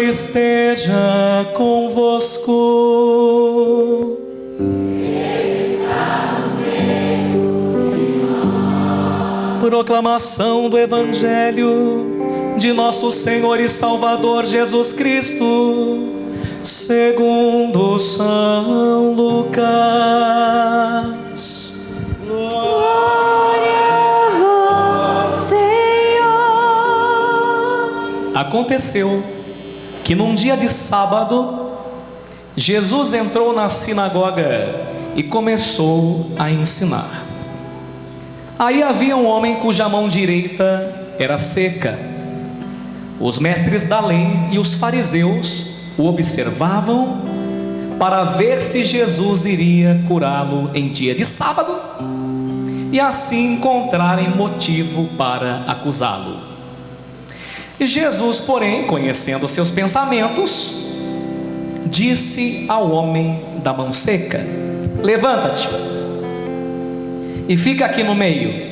esteja convosco. Proclamação do Evangelho de nosso Senhor e Salvador Jesus Cristo, segundo São Lucas. Glória a vós, Senhor. Aconteceu que num dia de sábado, Jesus entrou na sinagoga e começou a ensinar. Aí havia um homem cuja mão direita era seca. Os mestres da lei e os fariseus o observavam para ver se Jesus iria curá-lo em dia de sábado e assim encontrarem motivo para acusá-lo. E Jesus, porém, conhecendo seus pensamentos, disse ao homem da mão seca: levanta-te e fica aqui no meio.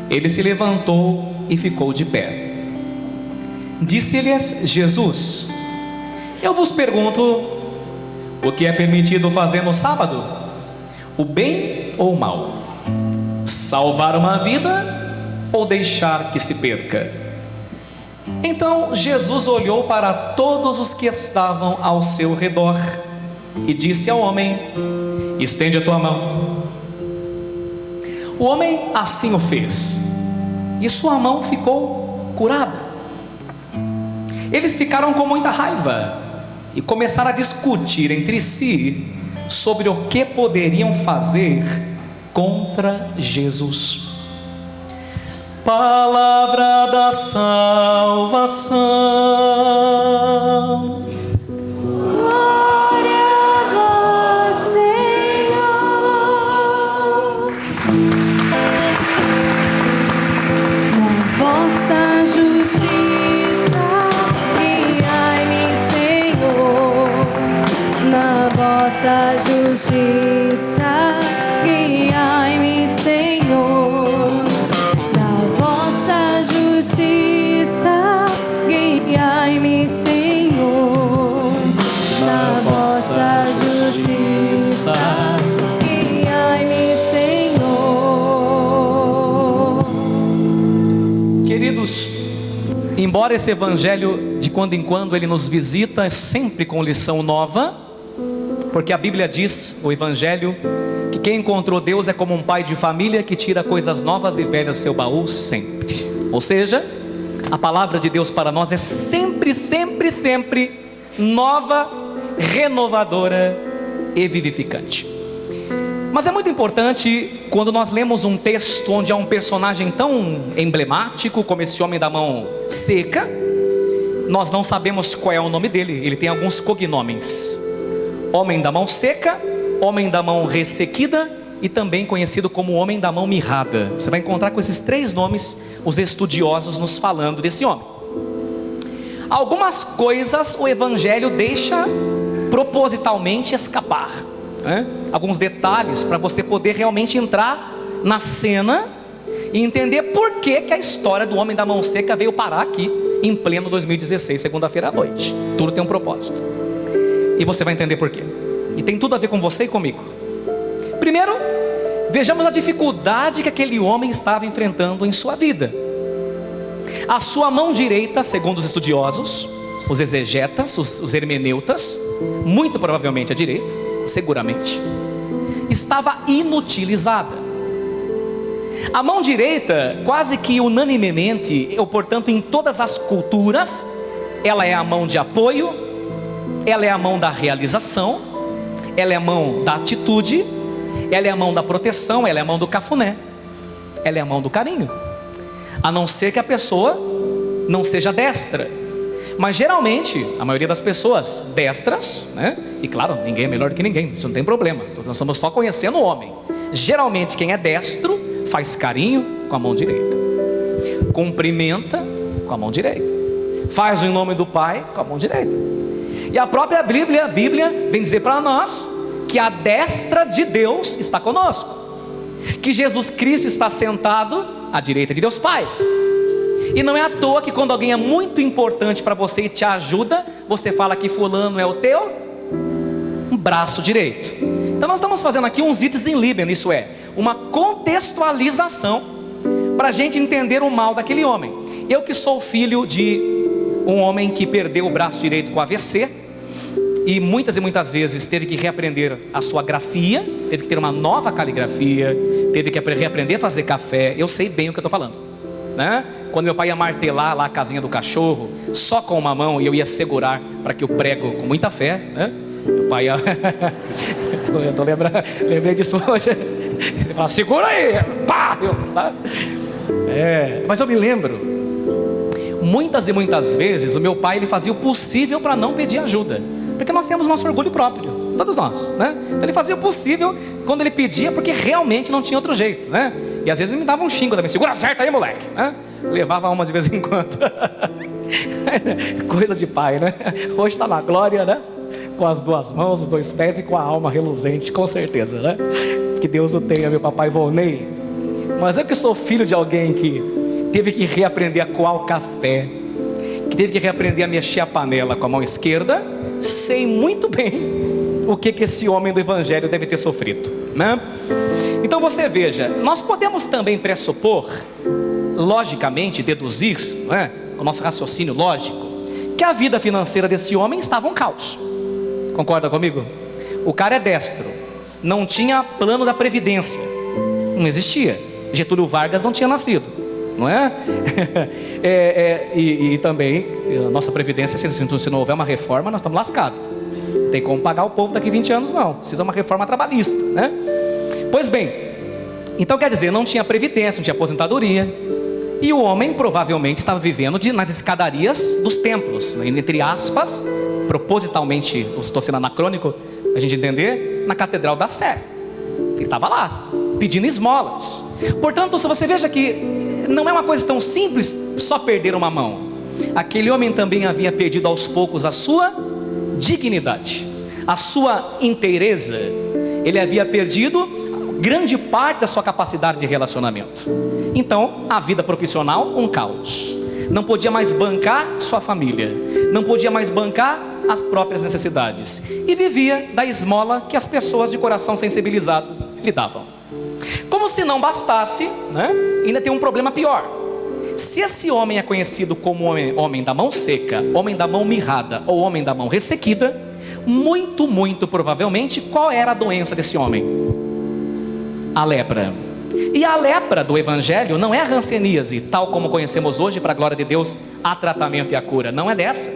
Ele se levantou e ficou de pé. Disse-lhes Jesus: eu vos pergunto, o que é permitido fazer no sábado? O bem ou o mal? Salvar uma vida ou deixar que se perca? Então Jesus olhou para todos os que estavam ao seu redor e disse ao homem: estende a tua mão. O homem assim o fez, e sua mão ficou curada. Eles ficaram com muita raiva e começaram a discutir entre si sobre o que poderiam fazer contra Jesus. Palavra da salvação. Glória a vós, Senhor. Na vossa justiça, guiai-me, Senhor. Na vossa justiça, guiai-me, Senhor. Na vossa justiça, guiai-me, Senhor. Na vossa justiça, guiai-me, Senhor. Queridos, embora esse evangelho de quando em quando ele nos visita sempre com lição nova, porque a Bíblia diz, o evangelho, que quem encontrou Deus é como um pai de família que tira coisas novas e velhas do seu baú sempre. Ou seja, a palavra de Deus para nós é sempre, sempre, sempre nova, renovadora e vivificante. Mas é muito importante quando nós lemos um texto onde há um personagem tão emblemático como esse homem da mão seca, nós não sabemos qual é o nome dele. Ele tem alguns cognomes: homem da mão seca, homem da mão ressequida e também conhecido como homem da mão mirrada. Você vai encontrar com esses três nomes os estudiosos nos falando desse homem. Algumas coisas o evangelho deixa propositalmente escapar, né? Alguns detalhes para você poder realmente entrar na cena e entender por que a história do homem da mão seca veio parar aqui em pleno 2016, segunda-feira à noite. Tudo tem um propósito e você vai entender por quê. E tem tudo a ver com você e comigo. Primeiro, vejamos a dificuldade que aquele homem estava enfrentando em sua vida. A sua mão direita, segundo os estudiosos, os exegetas, os hermeneutas, muito provavelmente a direita, seguramente, estava inutilizada. A mão direita, quase que unanimemente, ou portanto em todas as culturas, ela é a mão de apoio, ela é a mão da realização, ela é a mão da atitude, ela é a mão da proteção, ela é a mão do cafuné, ela é a mão do carinho. A não ser que a pessoa não seja destra. Mas geralmente, a maioria das pessoas destras, né? E claro, ninguém é melhor do que ninguém, isso não tem problema. Nós estamos só conhecendo o homem. Geralmente quem é destro faz carinho com a mão direita, cumprimenta com a mão direita, faz o em nome do Pai com a mão direita. E a própria Bíblia vem dizer para nós que a destra de Deus está conosco, que Jesus Cristo está sentado à direita de Deus Pai. E não é à toa que quando alguém é muito importante para você e te ajuda, você fala que fulano é o teu braço direito. Então nós estamos fazendo aqui um Sitz im Leben, isso é, uma contextualização para a gente entender o mal daquele homem. Eu que sou filho de um homem que perdeu o braço direito com AVC, e muitas vezes teve que reaprender a sua grafia, teve que ter uma nova caligrafia, teve que reaprender a fazer café. Eu sei bem o que eu estou falando, né? Quando meu pai ia martelar lá a casinha do cachorro, só com uma mão, e eu ia segurar para que o prego, com muita fé, né? Meu pai ia... eu lembrei disso hoje. Ele fala, segura aí, pá! Mas eu me lembro, muitas e muitas vezes, o meu pai ele fazia o possível para não pedir ajuda, porque nós temos nosso orgulho próprio, todos nós, né? Então ele fazia o possível quando ele pedia, porque realmente não tinha outro jeito, né? E às vezes ele me dava um xingo também, segura certo aí, moleque, né? Levava uma de vez em quando. Coisa de pai, né? Hoje está na glória, né? Com as duas mãos, os dois pés e com a alma reluzente, com certeza, né? Que Deus o tenha, meu papai Volney. Mas eu que sou filho de alguém que teve que reaprender a coar o café, que teve que reaprender a mexer a panela com a mão esquerda, sei muito bem o que esse homem do evangelho deve ter sofrido, né? Então você veja, nós podemos também pressupor, logicamente, deduzir, né, o nosso raciocínio lógico, que a vida financeira desse homem estava um caos. Concorda comigo? O cara é destro, não tinha plano da previdência, não existia. Getúlio Vargas não tinha nascido, não é? E também a nossa previdência, se não houver uma reforma, nós estamos lascados. Não tem como pagar o povo daqui 20 anos, não. Precisa uma reforma trabalhista, né? Pois bem, então quer dizer, não tinha previdência, não tinha aposentadoria. E o homem provavelmente estava vivendo nas escadarias dos templos, entre aspas, propositalmente, estou sendo anacrônico, a gente entender, na Catedral da Sé. Ele estava lá, pedindo esmolas. Portanto, se você veja que não é uma coisa tão simples só perder uma mão. Aquele homem também havia perdido aos poucos a sua dignidade, a sua inteireza. Ele havia perdido grande parte da sua capacidade de relacionamento. Então, a vida profissional, um caos. Não podia mais bancar sua família, não podia mais bancar as próprias necessidades, e vivia da esmola que as pessoas de coração sensibilizado lhe davam. Como se não bastasse, né? Ainda tem um problema pior. Se esse homem é conhecido como homem da mão seca, homem da mão mirrada ou homem da mão ressequida, muito provavelmente, qual era a doença desse homem? A lepra. E a lepra do evangelho não é a hanseníase, tal como conhecemos hoje, para a glória de Deus, há tratamento e a cura. Não é dessa.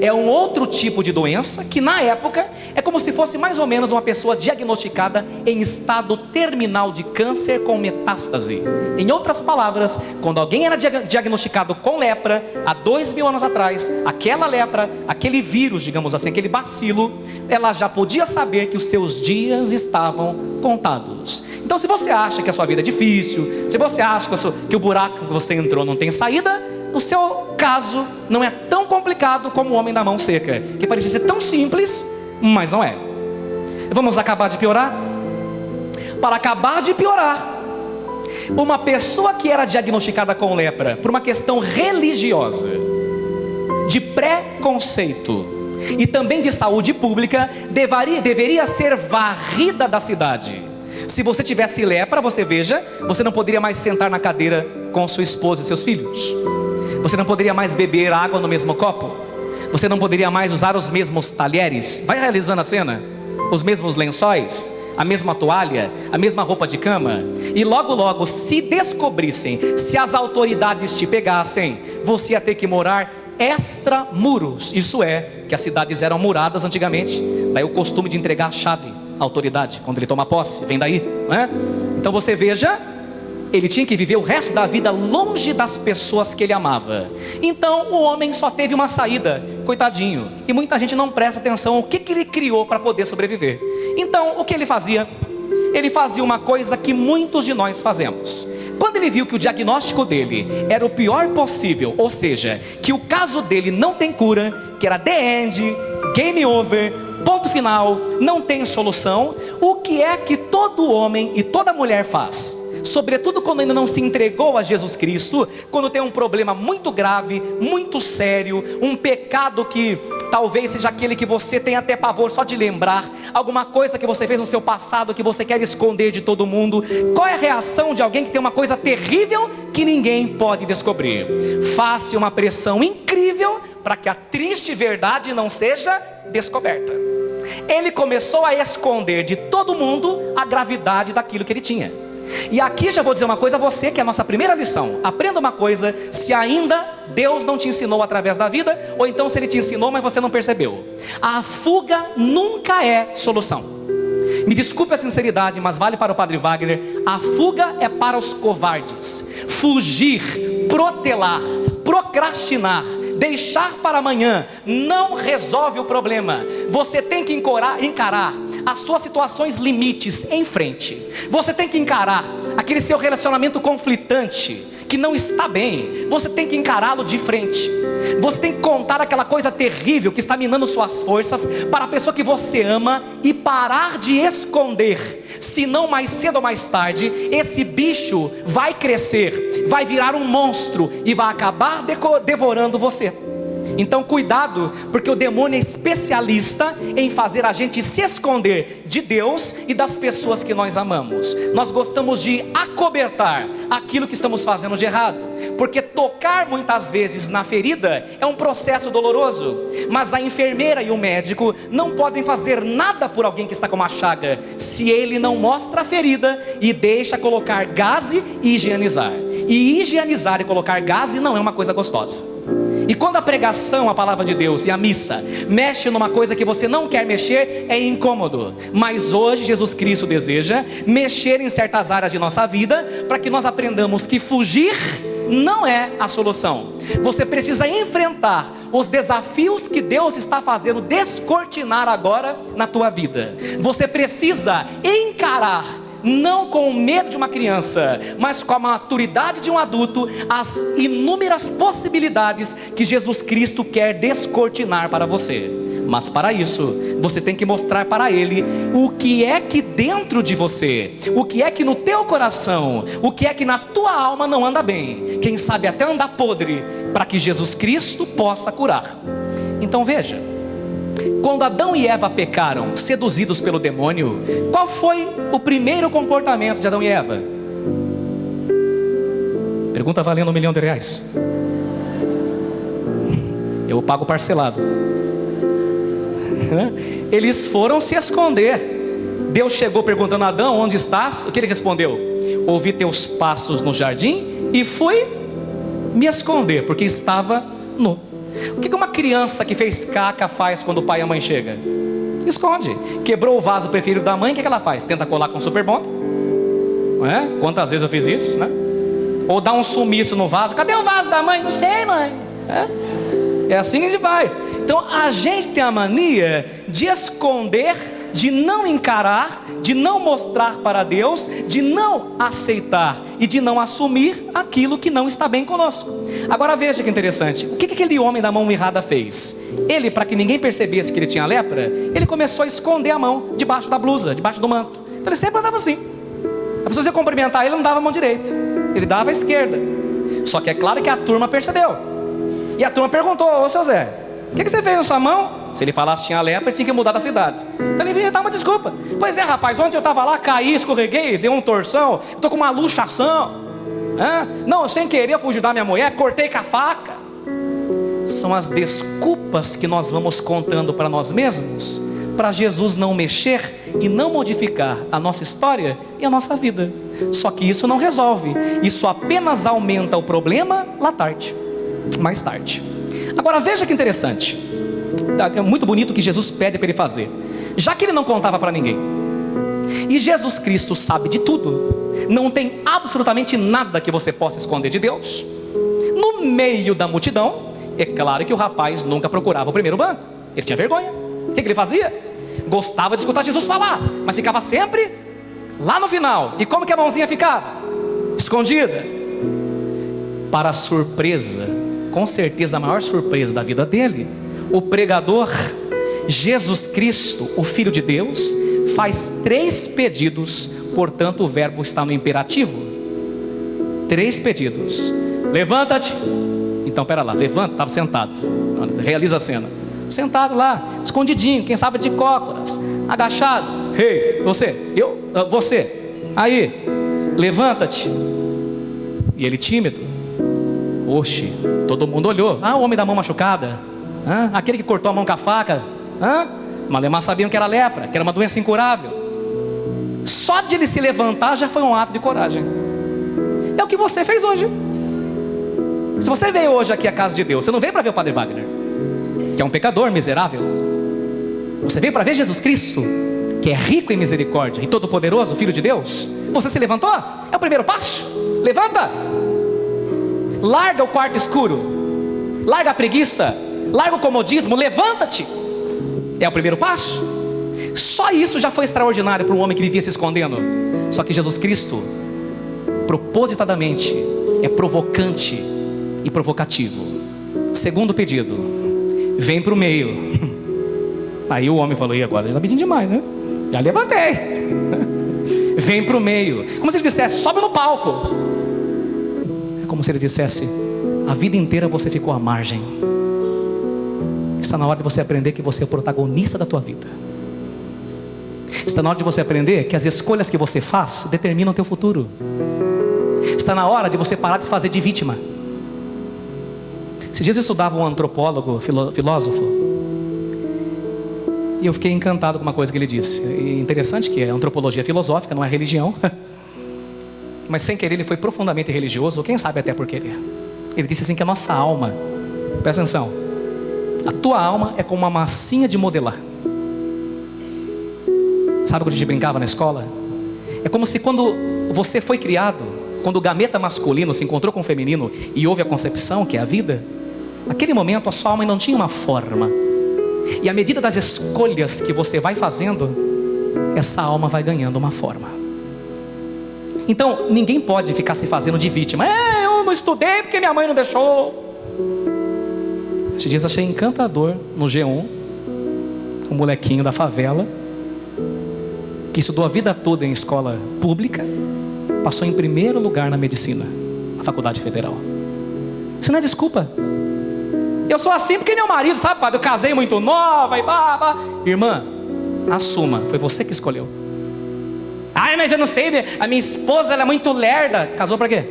É um outro tipo de doença que na época é como se fosse mais ou menos uma pessoa diagnosticada em estado terminal de câncer com metástase. Em outras palavras, quando alguém era diagnosticado com lepra há 2000 anos atrás, aquela lepra, aquele vírus, digamos assim, aquele bacilo, ela já podia saber que os seus dias estavam contados. Então, se você acha que a sua vida é difícil, se você acha que o buraco que você entrou não tem saída, o seu caso não é tão complicado como o homem da mão seca, que parecia ser tão simples, mas não é. Vamos acabar de piorar? Para acabar de piorar, uma pessoa que era diagnosticada com lepra por uma questão religiosa, de preconceito e também de saúde pública, deveria ser varrida da cidade. Se você tivesse lepra, você veja, você não poderia mais sentar na cadeira com sua esposa e seus filhos. Você não poderia mais beber água no mesmo copo. Você não poderia mais usar os mesmos talheres. Vai realizando a cena. Os mesmos lençóis, a mesma toalha, a mesma roupa de cama. E logo, se descobrissem, se as autoridades te pegassem, você ia ter que morar extramuros. Isso é, que as cidades eram muradas antigamente. Daí o costume de entregar a chave à autoridade, quando ele toma posse, vem daí, não é? Então você veja, ele tinha que viver o resto da vida longe das pessoas que ele amava. Então o homem só teve uma saída, coitadinho. E muita gente não presta atenção ao que ele criou para poder sobreviver. Então o que ele fazia? Ele fazia uma coisa que muitos de nós fazemos. Quando ele viu que o diagnóstico dele era o pior possível, ou seja, que o caso dele não tem cura, que era the end, game over, ponto final, não tem solução, o que é que todo homem e toda mulher faz? sobretudo quando ainda não se entregou a Jesus Cristo, quando tem um problema muito grave, muito sério, um pecado que talvez seja aquele que você tem até pavor só de lembrar, alguma coisa que você fez no seu passado que você quer esconder de todo mundo. Qual é a reação de alguém que tem uma coisa terrível que ninguém pode descobrir? Faça uma pressão incrível para que a triste verdade não seja descoberta. Ele começou a esconder de todo mundo a gravidade daquilo que ele tinha. E aqui já vou dizer uma coisa a você, que é a nossa primeira lição. Aprenda uma coisa, se ainda Deus não te ensinou através da vida, ou então se Ele te ensinou, mas você não percebeu. A fuga nunca é solução. Me desculpe a sinceridade, mas vale para o Padre Wagner. A fuga é para os covardes. Fugir, protelar, procrastinar, deixar para amanhã não resolve o problema. Você tem que encarar as suas situações limites em frente. Você tem que encarar aquele seu relacionamento conflitante que não está bem. Você tem que encará-lo de frente. Você tem que contar aquela coisa terrível que está minando suas forças para a pessoa que você ama e parar de esconder. Senão mais cedo ou mais tarde esse bicho vai crescer, vai virar um monstro e vai acabar devorando você. Então cuidado, porque o demônio é especialista em fazer a gente se esconder de Deus e das pessoas que nós amamos. Nós gostamos de acobertar aquilo que estamos fazendo de errado, porque tocar muitas vezes na ferida é um processo doloroso, mas a enfermeira e o médico não podem fazer nada por alguém que está com uma chaga, se ele não mostra a ferida e deixa colocar gaze e higienizar. E higienizar e colocar gaze não é uma coisa gostosa. E quando a pregação, a palavra de Deus e a missa mexe numa coisa que você não quer mexer, é incômodo. Mas hoje Jesus Cristo deseja mexer em certas áreas de nossa vida, para que nós aprendamos que fugir não é a solução. Você precisa enfrentar os desafios que Deus está fazendo descortinar agora na tua vida. Você precisa encarar, não com o medo de uma criança, mas com a maturidade de um adulto, as inúmeras possibilidades que Jesus Cristo quer descortinar para você. Mas para isso, você tem que mostrar para Ele o que é que dentro de você, o que é que no teu coração, o que é que na tua alma não anda bem, quem sabe até andar podre, para que Jesus Cristo possa curar. Então veja, quando Adão e Eva pecaram, seduzidos pelo demônio, qual foi o primeiro comportamento de Adão e Eva? Pergunta valendo R$1 milhão. Eu pago parcelado. Eles foram se esconder. Deus chegou perguntando a Adão: onde estás? O que ele respondeu? Ouvi teus passos no jardim e fui me esconder, porque estava nu. O que uma criança que fez caca faz quando o pai e a mãe chegam? Esconde. Quebrou o vaso preferido da mãe, o que ela faz? Tenta colar com super bond. Não é? Quantas vezes eu fiz isso, né? Ou dá um sumiço no vaso. Cadê o vaso da mãe? Não sei, mãe. É assim que a gente faz. Então a gente tem a mania de esconder, de não encarar, de não mostrar para Deus, de não aceitar e de não assumir aquilo que não está bem conosco. Agora veja que interessante, o que aquele homem da mão errada fez? Ele, para que ninguém percebesse que ele tinha lepra, ele começou a esconder a mão debaixo da blusa, debaixo do manto. Então ele sempre andava assim. A pessoa ia cumprimentar ele, não dava a mão direita, ele dava a esquerda. Só que é claro que a turma percebeu. E a turma perguntou: ô seu Zé, o que você fez na sua mão? Se ele falasse que tinha lepra, tinha que mudar da cidade. Então ele vinha dar uma desculpa. Pois é, rapaz, ontem eu estava lá, caí, escorreguei, dei uma torção, estou com uma luxação. Não, sem querer eu fui ajudar minha mulher, cortei com a faca. São as desculpas que nós vamos contando para nós mesmos, para Jesus não mexer e não modificar a nossa história e a nossa vida. Só que isso não resolve, isso apenas aumenta o problema mais tarde. Agora veja que interessante, é muito bonito o que Jesus pede para ele fazer, já que ele não contava para ninguém, e Jesus Cristo sabe de tudo, não tem absolutamente nada que você possa esconder de Deus. No meio da multidão, é claro que o rapaz nunca procurava o primeiro banco, ele tinha vergonha. O que ele fazia? Gostava de escutar Jesus falar, mas ficava sempre lá no final. E como que a mãozinha ficava? Escondida. Para a surpresa, com certeza a maior surpresa da vida dele, o pregador Jesus Cristo, o Filho de Deus, faz 3 pedidos. Portanto o verbo está no imperativo. 3 pedidos. Levanta-te. Então, pera lá, levanta, estava sentado. Realiza a cena. Sentado lá, escondidinho, quem sabe de cócoras, agachado. Ei, você. Aí, levanta-te. E ele tímido. Oxe, todo mundo olhou. O homem da mão machucada. Aquele que cortou a mão com a faca. Malemar sabiam que era lepra, que era uma doença incurável. Só de ele se levantar já foi um ato de coragem. É o que você fez hoje. Se você veio hoje aqui à casa de Deus, você não veio para ver o Padre Wagner, que é um pecador miserável. Você veio para ver Jesus Cristo, que é rico em misericórdia e todo-poderoso, Filho de Deus. Você se levantou? É o primeiro passo. Levanta. Larga o quarto escuro. Larga a preguiça. Larga o comodismo. Levanta-te. É o primeiro passo. Só isso já foi extraordinário para um homem que vivia se escondendo. Só que Jesus Cristo, propositadamente, é provocante e provocativo. Segundo pedido: vem para o meio. Aí o homem falou: e agora? Ele está pedindo demais, né? Já levantei. Vem para o meio. Como se ele dissesse: sobe no palco. É como se ele dissesse: a vida inteira você ficou à margem. Está na hora de você aprender que você é o protagonista da tua vida. Está na hora de você aprender que as escolhas que você faz determinam o teu futuro. Está na hora de você parar de se fazer de vítima. Esses dias eu estudava um antropólogo, filósofo, e eu fiquei encantado com uma coisa que ele disse. E interessante que é antropologia filosófica, não é religião. Mas sem querer ele foi profundamente religioso, ou quem sabe até por querer. Ele disse assim que a nossa alma, presta atenção, a tua alma é como uma massinha de modelar. Sabe quando a gente brincava na escola? É como se quando você foi criado, quando o gameta masculino se encontrou com o feminino e houve a concepção, que é a vida, naquele momento a sua alma ainda não tinha uma forma. E à medida das escolhas que você vai fazendo, essa alma vai ganhando uma forma. Então ninguém pode ficar se fazendo de vítima. Eu não estudei porque minha mãe não deixou. Esses dias achei encantador no G1 um molequinho da favela que estudou a vida toda em escola pública, passou em primeiro lugar na medicina, na faculdade federal. Isso não é desculpa. Eu sou assim porque meu marido, sabe, padre, eu casei muito nova e baba. Irmã, assuma, foi você que escolheu. Ai, mas eu não sei, a minha esposa ela é muito lerda. Casou pra quê?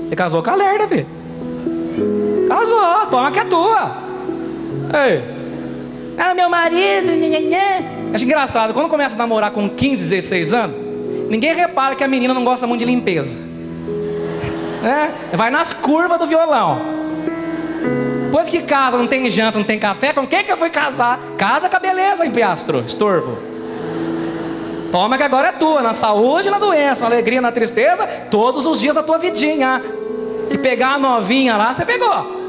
Você casou com a lerda, filho. Casou, toma que é tua. Ei. Meu marido, Acho engraçado, quando começa a namorar com 15, 16 anos, ninguém repara que a menina não gosta muito de limpeza. Vai nas curvas do violão. Depois que casa, não tem janta, não tem café, com quem que eu fui casar? Casa com a beleza, empiastro, estorvo. Toma que agora é tua, na saúde e na doença, na alegria, na tristeza, todos os dias da tua vidinha. Que pegar a novinha lá, você pegou.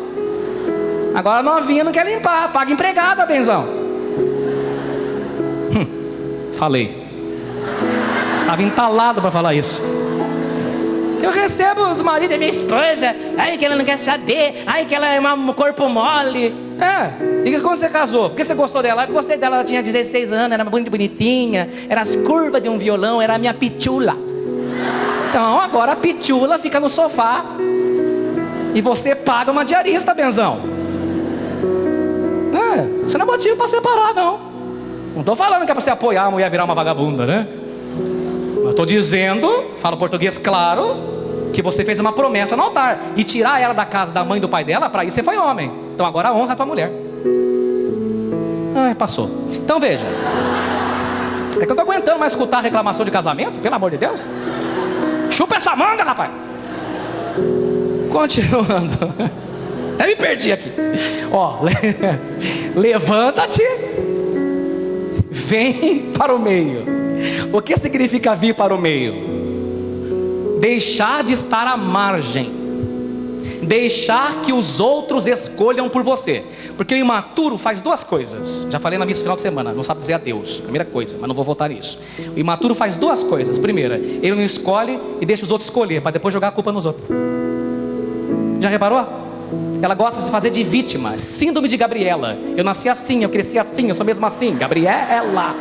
Agora a novinha não quer limpar, paga empregada, benzão. Falei. Estava entalado para falar isso. Eu recebo os maridos da minha esposa. Ai, que ela não quer saber. Ai, que ela é um corpo mole. E quando você casou? Por que você gostou dela? Eu gostei dela, ela tinha 16 anos, era muito bonitinha, era as curvas de um violão, era a minha pitula. Então agora a pitula fica no sofá e você paga uma diarista, benzão. Isso não é motivo para separar, não. Não estou falando que é para você apoiar a mulher virar uma vagabunda, né? Eu estou dizendo, falo português claro, que você fez uma promessa no altar. E tirar ela da casa da mãe e do pai dela, para isso você foi homem. Então agora honra a tua mulher. Passou. Então veja. É que eu não estou aguentando mais escutar reclamação de casamento, pelo amor de Deus. Chupa essa manga, rapaz. Continuando. Eu me perdi aqui. Levanta-te. Vem para o meio. O que significa vir para o meio? Deixar de estar à margem. Deixar que os outros escolham por você. Porque o imaturo faz duas coisas. Já falei na missa no final de semana. Não sabe dizer adeus. Primeira coisa, mas não vou voltar nisso. O imaturo faz duas coisas. Primeira, ele não escolhe e deixa os outros escolher, para depois jogar a culpa nos outros. Já reparou? Ela gosta de se fazer de vítima. Síndrome de Gabriela. Eu nasci assim, eu cresci assim, eu sou mesmo assim. Gabriela.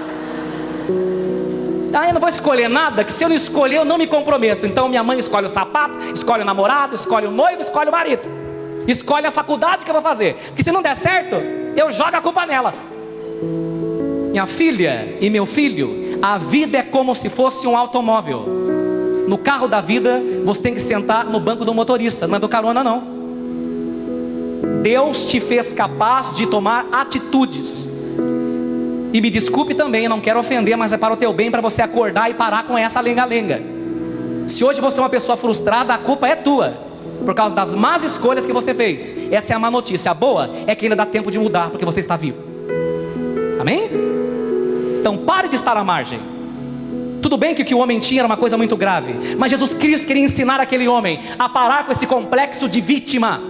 eu não vou escolher nada, que se eu não escolher eu não me comprometo. Então minha mãe escolhe o sapato, escolhe o namorado, escolhe o noivo, escolhe o marido, escolhe a faculdade que eu vou fazer, porque se não der certo, eu jogo a culpa nela. Minha filha e meu filho, a vida é como se fosse um automóvel. No carro da vida, você tem que sentar no banco do motorista, não é do carona não. Deus te fez capaz de tomar atitudes. E me desculpe também, não quero ofender, mas é para o teu bem, para você acordar e parar com essa lenga-lenga. Se hoje você é uma pessoa frustrada, a culpa é tua, por causa das más escolhas que você fez. Essa é a má notícia. A boa é que ainda dá tempo de mudar, porque você está vivo. Amém? Então pare de estar à margem. Tudo bem que o que o homem tinha era uma coisa muito grave, mas Jesus Cristo queria ensinar aquele homem a parar com esse complexo de vítima,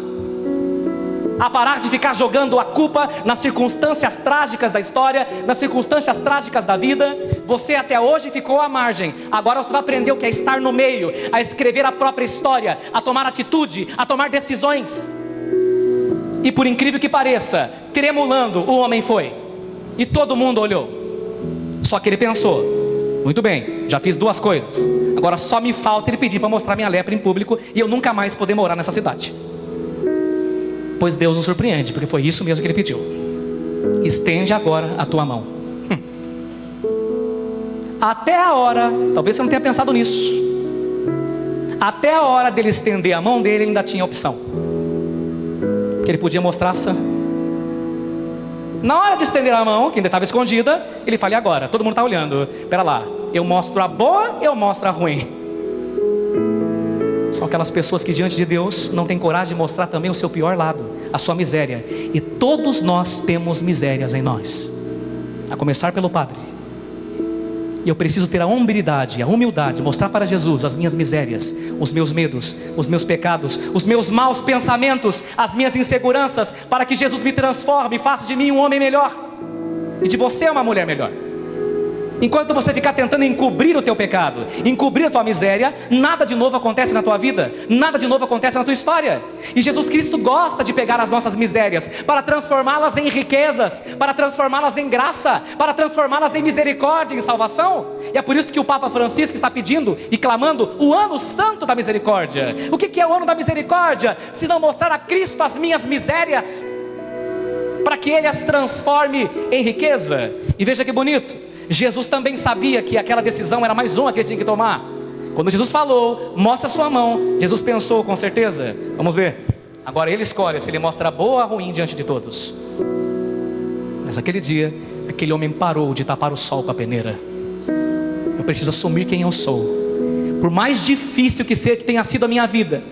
a parar de ficar jogando a culpa nas circunstâncias trágicas da história, nas circunstâncias trágicas da vida. Você até hoje ficou à margem, agora você vai aprender o que é estar no meio, a escrever a própria história, a tomar atitude, a tomar decisões. E por incrível que pareça, tremulando, o homem foi, e todo mundo olhou. Só que ele pensou: muito bem, já fiz duas coisas, agora só me falta ele pedir para mostrar minha lepra em público e eu nunca mais poder morar nessa cidade. Pois Deus nos surpreende, porque foi isso mesmo que ele pediu. Estende agora a tua mão. Até a hora, talvez você não tenha pensado nisso, até a hora dele estender a mão dele, ele ainda tinha opção, porque ele podia mostrar na hora de estender a mão, que ainda estava escondida, ele fala: e agora? Todo mundo está olhando, espera lá, eu mostro a boa, eu mostro a ruim. São aquelas pessoas que diante de Deus não têm coragem de mostrar também o seu pior lado, a sua miséria. E todos nós temos misérias em nós, a começar pelo Padre. E eu preciso ter a hombridade, a humildade, mostrar para Jesus as minhas misérias, os meus medos, os meus pecados, os meus maus pensamentos, as minhas inseguranças, para que Jesus me transforme e faça de mim um homem melhor, e de você uma mulher melhor. Enquanto você ficar tentando encobrir o teu pecado, encobrir a tua miséria, nada de novo acontece na tua vida, nada de novo acontece na tua história. E Jesus Cristo gosta de pegar as nossas misérias para transformá-las em riquezas, para transformá-las em graça, para transformá-las em misericórdia, em salvação. E é por isso que o Papa Francisco está pedindo e clamando o ano santo da misericórdia. O que é o ano da misericórdia? Se não mostrar a Cristo as minhas misérias, para que Ele as transforme em riqueza. E veja que bonito, Jesus também sabia que aquela decisão era mais uma que ele tinha que tomar. Quando Jesus falou: mostra a sua mão, Jesus pensou: com certeza, vamos ver. Agora ele escolhe se ele mostra boa ou ruim diante de todos. Mas aquele dia, aquele homem parou de tapar o sol com a peneira. Eu preciso assumir quem eu sou. Por mais difícil que tenha sido a minha vida,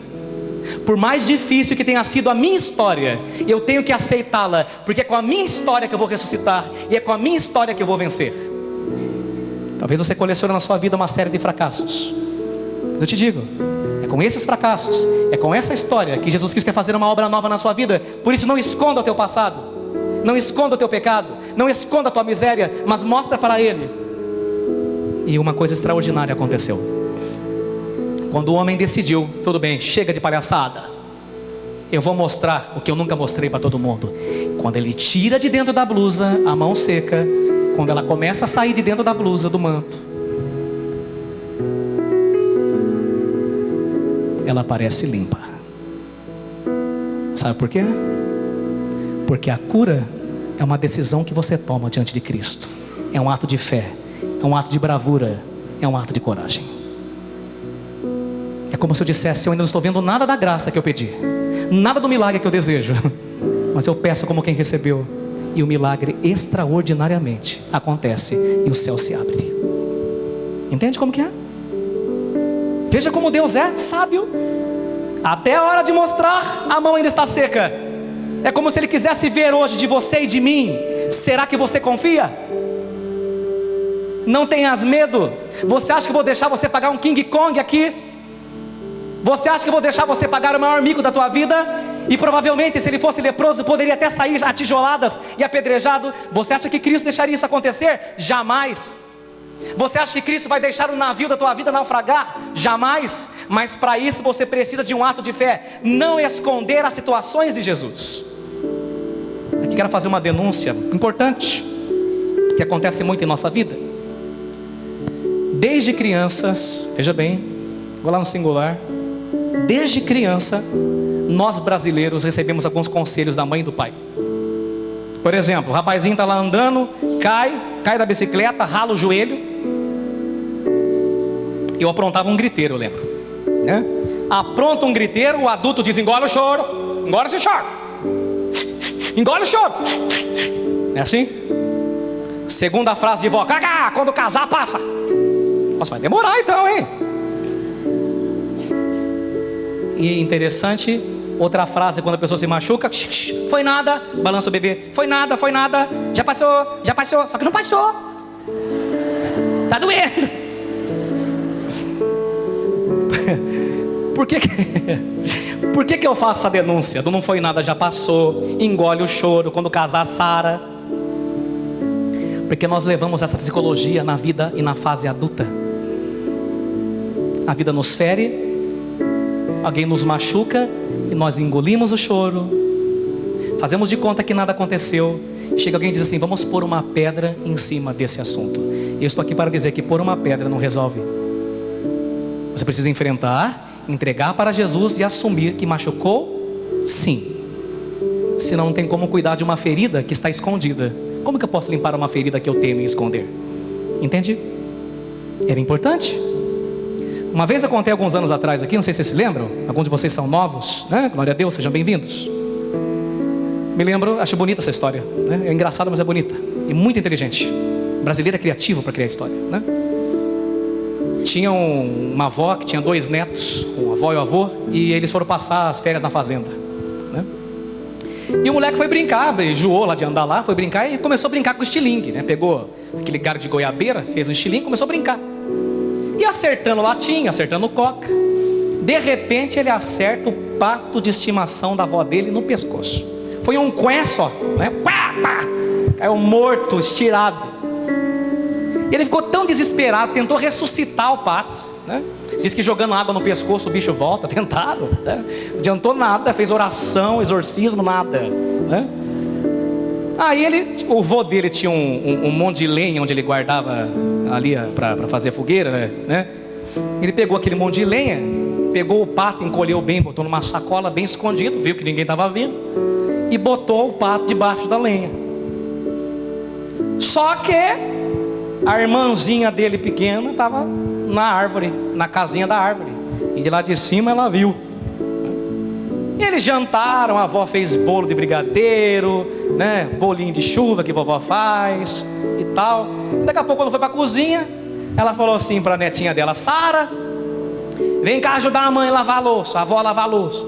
por mais difícil que tenha sido a minha história, eu tenho que aceitá-la, porque é com a minha história que eu vou ressuscitar, e é com a minha história que eu vou vencer. Talvez você colecione na sua vida uma série de fracassos, mas eu te digo, é com esses fracassos, é com essa história que Jesus Cristo quer fazer uma obra nova na sua vida. Por isso não esconda o teu passado, não esconda o teu pecado, não esconda a tua miséria, mas mostra para Ele. E uma coisa extraordinária aconteceu. Quando o homem decidiu: tudo bem, chega de palhaçada, eu vou mostrar o que eu nunca mostrei para todo mundo. Quando ele tira de dentro da blusa a mão seca, quando ela começa a sair de dentro da blusa, do manto, ela parece limpa. Sabe por quê? Porque a cura é uma decisão que você toma diante de Cristo. É um ato de fé, é um ato de bravura, é um ato de coragem. É como se eu dissesse: eu ainda não estou vendo nada da graça que eu pedi, nada do milagre que eu desejo, mas eu peço como quem recebeu. E o milagre extraordinariamente acontece e o céu se abre. Entende como que é? Veja como Deus é sábio. Até a hora de mostrar, a mão ainda está seca. É como se Ele quisesse ver hoje de você e de mim. Será que você confia? Não tenhas medo. Você acha que eu vou deixar você pagar um King Kong aqui? Você acha que eu vou deixar você pagar o maior mico da tua vida? E provavelmente, se ele fosse leproso, poderia até sair a tijoladas e apedrejado. Você acha que Cristo deixaria isso acontecer? Jamais. Você acha que Cristo vai deixar o navio da tua vida naufragar? Jamais. Mas para isso você precisa de um ato de fé. Não esconder as situações de Jesus. Aqui quero fazer uma denúncia importante que acontece muito em nossa vida. desde crianças, veja bem, vou lá no singular. Desde criança, nós brasileiros recebemos alguns conselhos da mãe e do pai. Por exemplo, o rapazinho está lá andando, cai da bicicleta, rala o joelho. Eu aprontava um griteiro, eu lembro, né? Apronta um griteiro, o adulto diz: engole o choro, engole esse choro, engole o choro. É assim? Segunda frase de vó: cagá, quando casar passa. Nossa, vai demorar então, hein? E interessante, outra frase quando a pessoa se machuca: foi nada, balança o bebê, foi nada, já passou, só que não passou, tá doendo. Por que eu faço essa denúncia do não foi nada, já passou, engole o choro, quando casar sara? Porque nós levamos essa psicologia na vida e na fase adulta. A vida nos fere, alguém nos machuca e nós engolimos o choro, fazemos de conta que nada aconteceu. Chega alguém e diz assim: vamos pôr uma pedra em cima desse assunto. Eu estou aqui para dizer que pôr uma pedra não resolve. Você precisa enfrentar, entregar para Jesus e assumir que machucou, sim. Senão não tem como cuidar de uma ferida que está escondida. Como que eu posso limpar uma ferida que eu temo em esconder? Entende? Era importante. Uma vez eu contei alguns anos atrás aqui, não sei se vocês se lembram. Alguns de vocês são novos, né? Glória a Deus, sejam bem-vindos. Me lembro, acho bonita essa história, né? É engraçada, mas é bonita e muito inteligente. Brasileiro é criativo para criar história, né? Tinha uma avó que tinha 2 netos, a avó e o avô, e eles foram passar as férias na fazenda, né? E o moleque foi brincar, enjoou lá de andar lá, foi brincar e começou a brincar com o estilingue, né? Pegou aquele galho de goiabeira, fez um estilingue e começou a brincar. E acertando latinha, acertando coca. De repente ele acerta o pato de estimação da avó dele no pescoço. Foi um qué só, né? Pá, pá. Caiu morto, estirado. E ele ficou tão desesperado, tentou ressuscitar o pato, né? Diz que jogando água no pescoço o bicho volta. Tentaram, né? Não adiantou nada, fez oração, exorcismo, nada, né? Aí o vô dele tinha um monte de lenha onde ele guardava ali para fazer a fogueira, né? Ele pegou aquele monte de lenha, pegou o pato, encolheu bem, botou numa sacola bem escondido, viu que ninguém estava vendo, e botou o pato debaixo da lenha. Só que a irmãzinha dele pequena estava na árvore, na casinha da árvore, e de lá de cima ela viu. E eles jantaram, a avó fez bolo de brigadeiro, né? Bolinho de chuva que a vovó faz e tal. Daqui a pouco, quando foi para a cozinha, ela falou assim para a netinha dela: Sara, vem cá ajudar a mãe a lavar a louça, a avó a lavar a louça.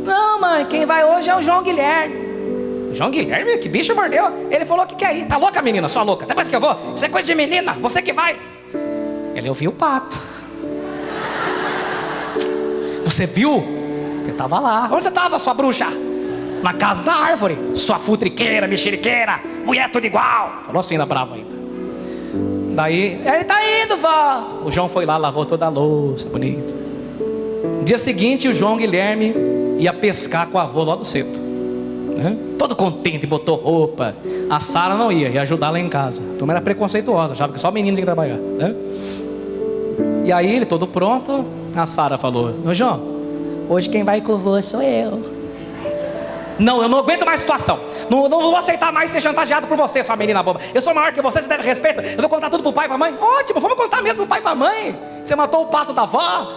Não, mãe, quem vai hoje é o João Guilherme. João Guilherme? Que bicho mordeu? Ele falou que quer ir. Tá louca, menina? Só louca. Até parece que eu vou. Isso é coisa de menina, você que vai. Ele ouviu o pato. Você viu? Você estava lá. Onde você estava, sua bruxa? Na casa da árvore. Sua futriqueira, mexeriqueira, mulher tudo igual. Falou assim, ainda brava ainda. Daí, ele tá indo, vó. O João foi lá, lavou toda a louça, bonito. No dia seguinte, o João Guilherme ia pescar com a avó logo cedo, né? Todo contente, botou roupa. A Sara não ia ajudar lá em casa. A turma era preconceituosa, achava que só menino tinha que trabalhar, né? E aí, ele todo pronto, a Sara falou: ô João, hoje quem vai com você sou eu. Não, eu não aguento mais a situação. Não vou aceitar mais ser chantageado por você, sua menina boba. Eu sou maior que você deve respeito. Eu vou contar tudo pro pai e pra mãe. Ótimo, vamos contar mesmo pro pai e pra mãe. Você matou o pato da avó.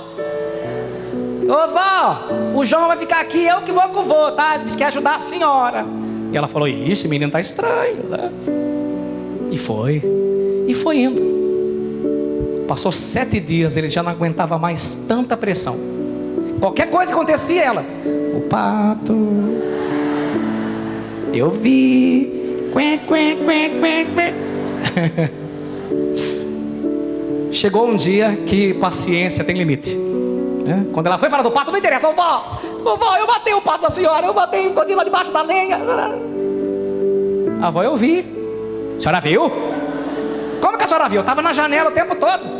Ô vó, o João vai ficar aqui, eu que vou com o vô, tá? Ele disse que ia ajudar a senhora. E ela falou: ixi, esse menino tá estranho, né? E foi indo. Passou 7 dias, ele já não aguentava mais tanta pressão. Qualquer coisa que acontecia, ela: o pato, eu vi. Chegou um dia que paciência tem limite, né? Quando ela foi falar do pato, não interessa. Ô vó, eu matei o pato da senhora, eu matei, escondi lá debaixo da lenha. A avó: eu vi. A senhora viu? Como que a senhora viu? Eu estava na janela o tempo todo.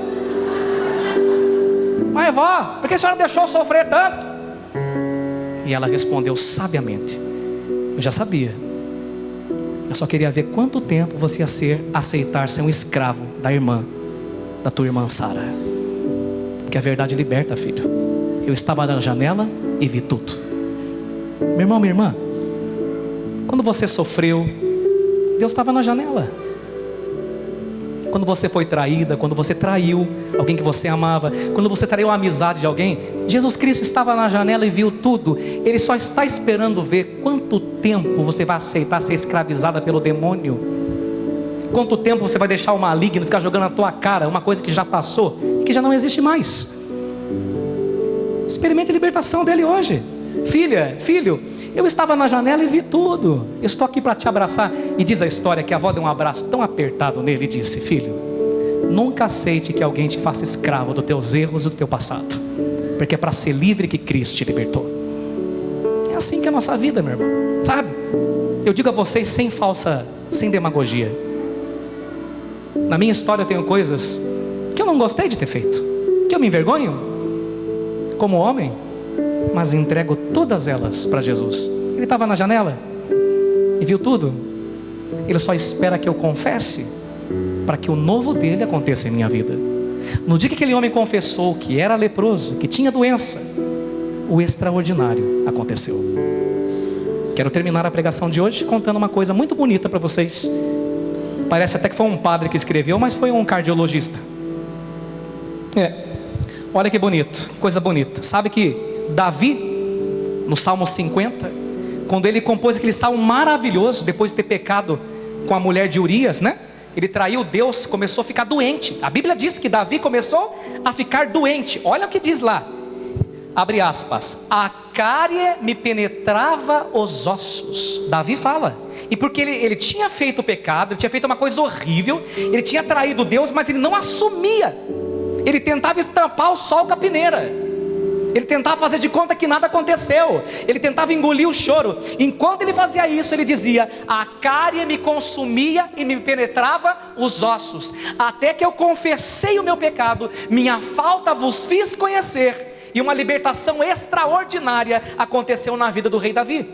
Mas vó, por que a senhora deixou eu sofrer tanto? E ela respondeu sabiamente: eu já sabia. Eu só queria ver quanto tempo você ia aceitar ser um escravo da irmã da tua irmã Sara. Porque a verdade liberta, filho. Eu estava na janela e vi tudo. Meu irmão, minha irmã, quando você sofreu, Deus estava na janela. Quando você foi traída, quando você traiu alguém que você amava, quando você traiu a amizade de alguém, Jesus Cristo estava na janela e viu tudo. Ele só está esperando ver quanto tempo você vai aceitar ser escravizada pelo demônio. Quanto tempo você vai deixar o maligno ficar jogando na tua cara uma coisa que já passou e que já não existe mais. Experimente a libertação dele hoje. Filha, filho, eu estava na janela e vi tudo. Eu estou aqui para te abraçar. E diz a história que a avó deu um abraço tão apertado nele e disse: filho, nunca aceite que alguém te faça escravo dos teus erros e do teu passado, porque é para ser livre que Cristo te libertou. É assim que é a nossa vida, meu irmão, sabe? Eu digo a vocês sem demagogia. Na minha história eu tenho coisas que eu não gostei de ter feito, que eu me envergonho como homem, mas entrego todas elas para Jesus. Ele estava na janela e viu tudo. Ele só espera que eu confesse para que o novo dele aconteça em minha vida. No dia que aquele homem confessou que era leproso, que tinha doença, o extraordinário aconteceu. Quero terminar a pregação de hoje contando uma coisa muito bonita para vocês. Parece até que foi um padre que escreveu, mas foi um cardiologista. Olha que bonito, que coisa bonita. Sabe que Davi, no Salmo 50, quando ele compôs aquele salmo maravilhoso, depois de ter pecado com a mulher de Urias, né? Ele traiu Deus, começou a ficar doente. A Bíblia diz que Davi começou a ficar doente. Olha o que diz lá, abre aspas: a cárie me penetrava os ossos. Davi fala. E porque ele tinha feito o pecado, ele tinha feito uma coisa horrível, ele tinha traído Deus, mas ele não assumia. Ele tentava estampar o sol com a peneira. Ele tentava fazer de conta que nada aconteceu. Ele tentava engolir o choro. Enquanto ele fazia isso, ele dizia: a cárie me consumia e me penetrava os ossos, até que eu confessei o meu pecado, minha falta vos fiz conhecer, e uma libertação extraordinária aconteceu na vida do rei Davi.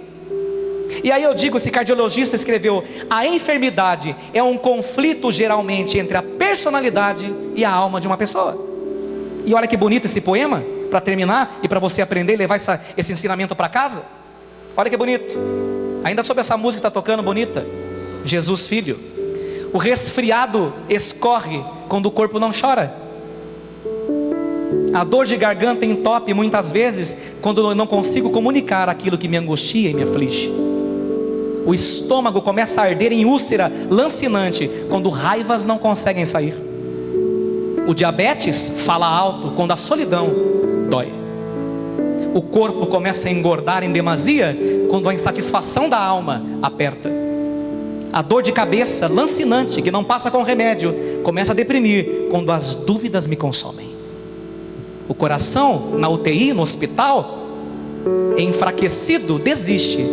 E aí eu digo, esse cardiologista escreveu: a enfermidade é um conflito geralmente entre a personalidade e a alma de uma pessoa. E olha que bonito esse poema, para terminar e para você aprender e levar esse ensinamento para casa. Olha que bonito, ainda sobre essa música que está tocando bonita: Jesus Filho, o resfriado escorre quando o corpo não chora. A dor de garganta entope muitas vezes quando eu não consigo comunicar aquilo que me angustia e me aflige. O estômago começa a arder em úlcera lancinante quando raivas não conseguem sair. O diabetes fala alto quando a solidão dói. O corpo começa a engordar em demasia quando a insatisfação da alma aperta. A dor de cabeça lancinante que não passa com remédio começa a deprimir quando as dúvidas me consomem. O coração na UTI, no hospital, enfraquecido, desiste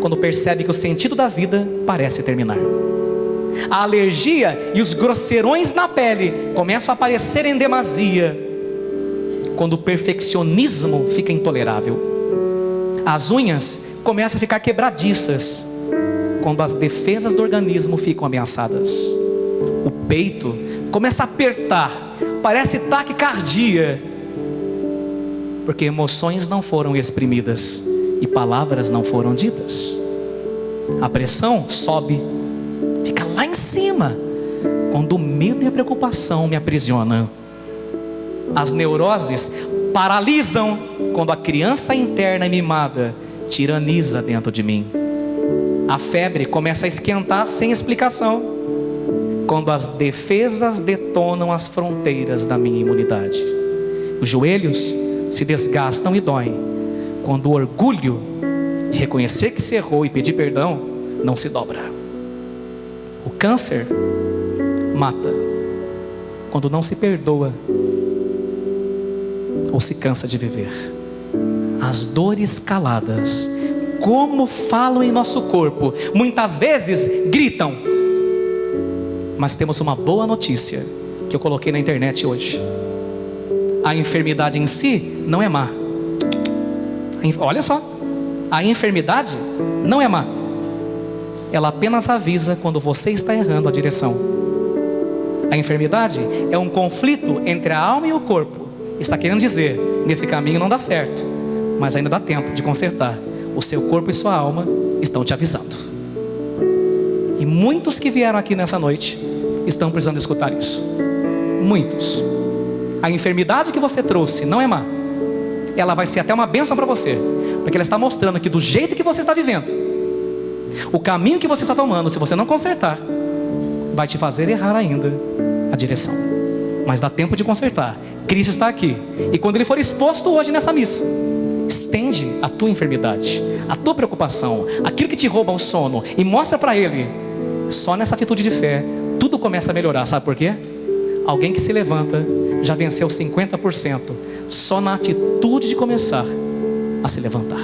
quando percebe que o sentido da vida parece terminar. A alergia e os grosseirões na pele começam a aparecer em demasia quando o perfeccionismo fica intolerável. As unhas começam a ficar quebradiças quando as defesas do organismo ficam ameaçadas. O peito começa a apertar, parece taquicardia, porque emoções não foram exprimidas e palavras não foram ditas. A pressão sobe, fica lá em cima quando o medo e a preocupação me aprisionam. As neuroses paralisam quando a criança interna e mimada tiraniza dentro de mim. A febre começa a esquentar sem explicação quando as defesas detonam as fronteiras da minha imunidade. Os joelhos se desgastam e doem quando o orgulho de reconhecer que se errou e pedir perdão não se dobra. O câncer mata quando não se perdoa ou se cansa de viver. As dores caladas, como falam em nosso corpo, muitas vezes gritam. Mas temos uma boa notícia que eu coloquei na internet hoje: a enfermidade em si não é má. Olha só, a enfermidade não é má. Ela apenas avisa quando você está errando a direção. A enfermidade é um conflito entre a alma e o corpo. Está querendo dizer, nesse caminho não dá certo, mas ainda dá tempo de consertar. O seu corpo e sua alma estão te avisando. E muitos que vieram aqui nessa noite estão precisando escutar isso. Muitos. A enfermidade que você trouxe não é má. Ela vai ser até uma bênção para você, porque ela está mostrando que do jeito que você está vivendo, o caminho que você está tomando, se você não consertar, vai te fazer errar ainda a direção. Mas dá tempo de consertar. Cristo está aqui. E quando Ele for exposto hoje nessa missa, estende a tua enfermidade, a tua preocupação, aquilo que te rouba o sono, e mostra para Ele. Só nessa atitude de fé tudo começa a melhorar. Sabe por quê? Alguém que se levanta já venceu 50%, só na atitude de começar a se levantar.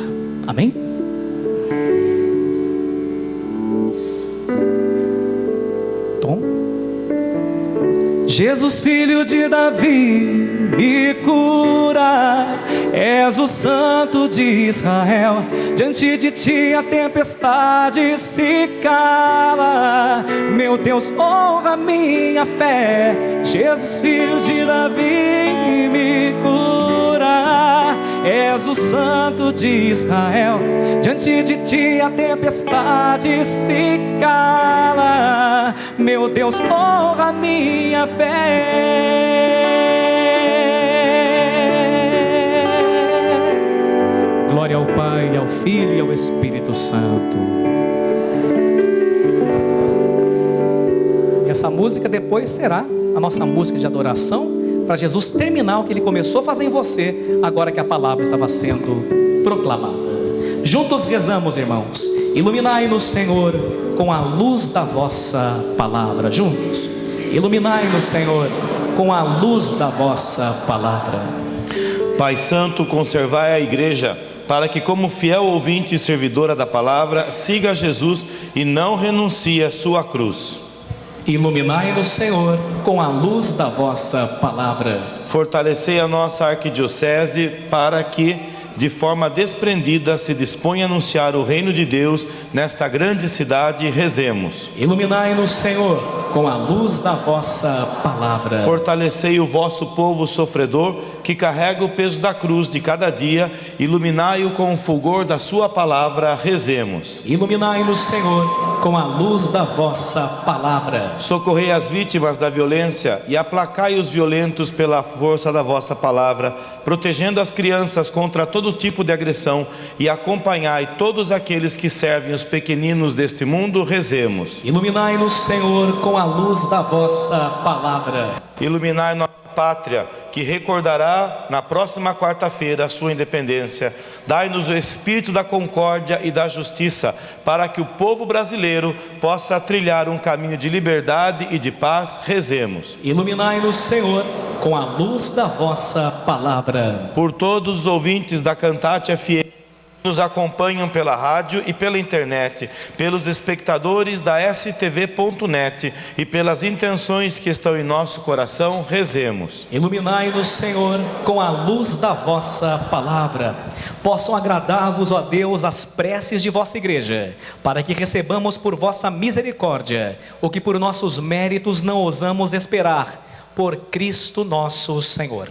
Amém? Tom. Jesus, filho de Davi, me cura. És o santo de Israel. Diante de ti a tempestade se cala. Meu Deus, honra minha fé. Jesus, filho de Davi, me cura. És o santo de Israel. Diante de ti a tempestade se cala. Meu Deus, honra minha fé. Glória ao Pai, ao Filho e ao Espírito Santo. E essa música depois será a nossa música de adoração, para Jesus terminar o que Ele começou a fazer em você, agora que a palavra estava sendo proclamada. Juntos rezamos, irmãos. Iluminai-nos, Senhor, com a luz da vossa palavra. Juntos. Iluminai-nos, Senhor, com a luz da vossa palavra. Pai Santo, conservai a igreja, para que, como fiel ouvinte e servidora da palavra, siga Jesus e não renuncie à sua cruz. Iluminai-nos, Senhor, com a luz da vossa palavra. Fortalecei a nossa arquidiocese, para que, de forma desprendida, se disponha a anunciar o reino de Deus nesta grande cidade. Rezemos. Iluminai-nos, Senhor, com a luz da vossa palavra. Fortalecei o vosso povo sofredor, que carrega o peso da cruz de cada dia. Iluminai-o com o fulgor da sua palavra. Rezemos. Iluminai-nos, Senhor, com a luz da vossa palavra. Socorrei as vítimas da violência e aplacai os violentos pela força da vossa palavra, protegendo as crianças contra todo tipo de agressão, e acompanhai todos aqueles que servem os pequeninos deste mundo. Rezemos. Iluminai-nos, Senhor, com a luz da vossa palavra. Iluminai nossa pátria, que recordará na próxima quarta-feira a sua independência. Dai-nos o espírito da concórdia e da justiça, para que o povo brasileiro possa trilhar um caminho de liberdade e de paz. Rezemos. Iluminai-nos, Senhor, com a luz da vossa palavra. Por todos os ouvintes da Cantate FM, nos acompanham pela rádio e pela internet, pelos espectadores da stv.net e pelas intenções que estão em nosso coração. Rezemos. Iluminai-nos, Senhor, com a luz da vossa palavra. Possam agradar-vos, ó Deus, as preces de vossa igreja, para que recebamos por vossa misericórdia o que por nossos méritos não ousamos esperar, por Cristo nosso Senhor.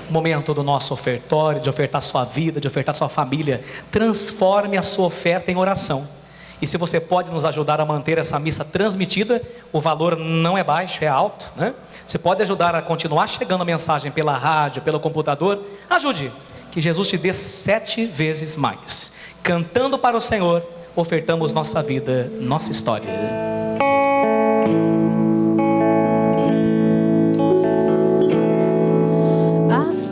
Momento do nosso ofertório, de ofertar sua vida, de ofertar sua família. Transforme a sua oferta em oração. E se você pode nos ajudar a manter essa missa transmitida, o valor não é baixo, é alto, né? Você pode ajudar a continuar chegando a mensagem pela rádio, pelo computador. Ajude, que Jesus te dê 7 vezes mais. Cantando para o Senhor, ofertamos nossa vida, nossa história. As